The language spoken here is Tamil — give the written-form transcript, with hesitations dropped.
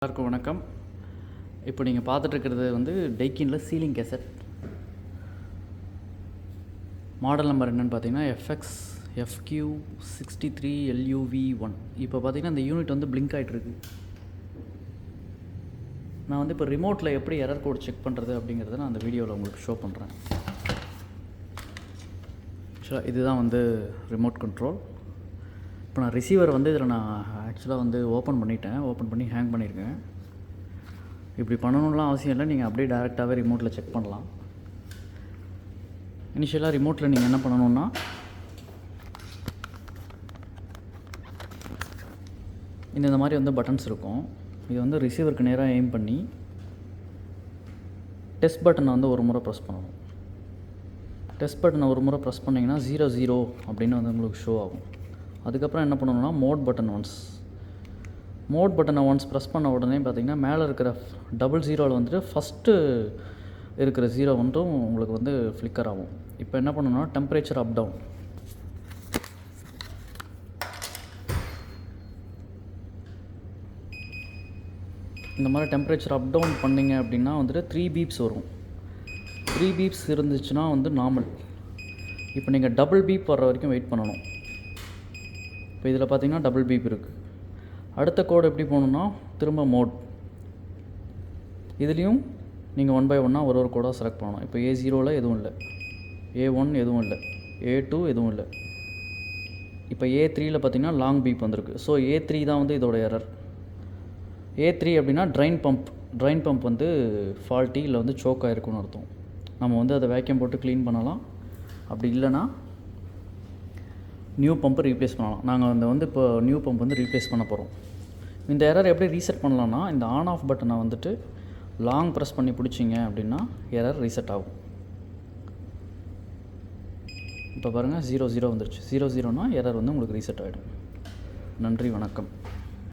எல்லாருக்கும் வணக்கம். இப்போ நீங்கள் பார்த்துட்ருக்கிறது வந்து டைக்கினில் சீலிங் கேசட். மாடல் நம்பர் என்னென்னு பார்த்தீங்கன்னா FXFQ63LUV1. இப்போ பார்த்தீங்கன்னா இந்த யூனிட் வந்து பிளிங்க் ஆகிட்டுருக்கு. நான் வந்து இப்போ ரிமோட்டில் எப்படி எரர் கோட் செக் பண்ணுறது அப்படிங்கிறத நான் அந்த வீடியோவில் உங்களுக்கு ஷோ பண்ணுறேன். ஆக்சுவலாக இதுதான் வந்து ரிமோட் கண்ட்ரோல். இப்போ நான் ரிசீவர் வந்து இதில் நான் ஆக்சுவலாக வந்து ஓப்பன் பண்ணி ஹேங் பண்ணியிருக்கேன். இப்படி பண்ணணும்லாம் அவசியம் இல்லை, நீங்கள் அப்படியே டேரெக்டாகவே ரிமோட்டில் செக் பண்ணலாம். இனிஷியலாக ரிமோட்டில் நீங்கள் என்ன பண்ணணுன்னா, இந்த மாதிரி வந்து பட்டன்ஸ் இருக்கும். இது வந்து ரிசீவருக்கு நேராக எய்ம் பண்ணி டெஸ்ட் பட்டனை வந்து ஒரு முறை ப்ரெஸ் பண்ணணும். டெஸ்ட் பட்டனை ஒரு முறை ப்ரெஸ் பண்ணிங்கன்னா 00 அப்படின்னு வந்து உங்களுக்கு ஷோ ஆகும். அதுக்கப்புறம் என்ன பண்ணணும்னா மோட் பட்டனை ஒன்ஸ் ப்ரெஸ் பண்ண உடனே பார்த்திங்கன்னா மேலே இருக்கிற 00 வந்துட்டு ஃபஸ்ட்டு இருக்கிற 0 வந்துட்டும் உங்களுக்கு வந்து ஃப்ளிக்கர் ஆகும். இப்போ என்ன பண்ணணும்னா டெம்பரேச்சர் அப் டவுன், இந்த மாதிரி டெம்பரேச்சர் அப் டவுன் பண்ணிங்க அப்படின்னா வந்துட்டு 3 பீப்ஸ் வரும். 3 பீப்ஸ் இருந்துச்சுன்னா வந்து நார்மல். இப்போ நீங்கள் டபுள் பீப் வர்ற வரைக்கும் வெயிட் பண்ணணும். இப்போ இதில் பார்த்தீங்கன்னா டபுள் பீப் இருக்குது. அடுத்த கோடு எப்படி போகணுன்னா திரும்ப மோட், இதுலேயும் நீங்கள் 1 by 1 ஒரு கோடாக செலக்ட் பண்ணணும். இப்போ A0 எதுவும் இல்லை, A1 எதுவும் இல்லை, A2 எதுவும் இல்லை. இப்போ A3 பார்த்தீங்கன்னா லாங் பீப் வந்திருக்கு. ஸோ A3 தான் வந்து இதோட எரர். A3 அப்படின்னா ட்ரைன் பம்ப் வந்து ஃபால்ட்டி இல்லை வந்து சோக் ஆகிருக்குன்னு அர்த்தம். நம்ம வந்து அதை வேக்யூம் போட்டு க்ளீன் பண்ணலாம். அப்படி இல்லைன்னா நியூ பம்பை ரீப்ளேஸ் பண்ணலாம். நாங்கள் வந்து இப்போ நியூ பம்ப் வந்து ரீப்ளேஸ் பண்ண போகிறோம். இந்த எரர் எப்படி ரீசெட் பண்ணலான்னா, இந்த ஆன் ஆஃப் பட்டனை வந்துட்டு லாங் ப்ரெஸ் பண்ணி பிடிச்சிங்க அப்படின்னா எரர் ரீசெட் ஆகும். இப்போ பாருங்கள் 00 வந்துருச்சு. 00னா எரர் வந்து உங்களுக்கு ரீசெட் ஆகிடும். நன்றி, வணக்கம்.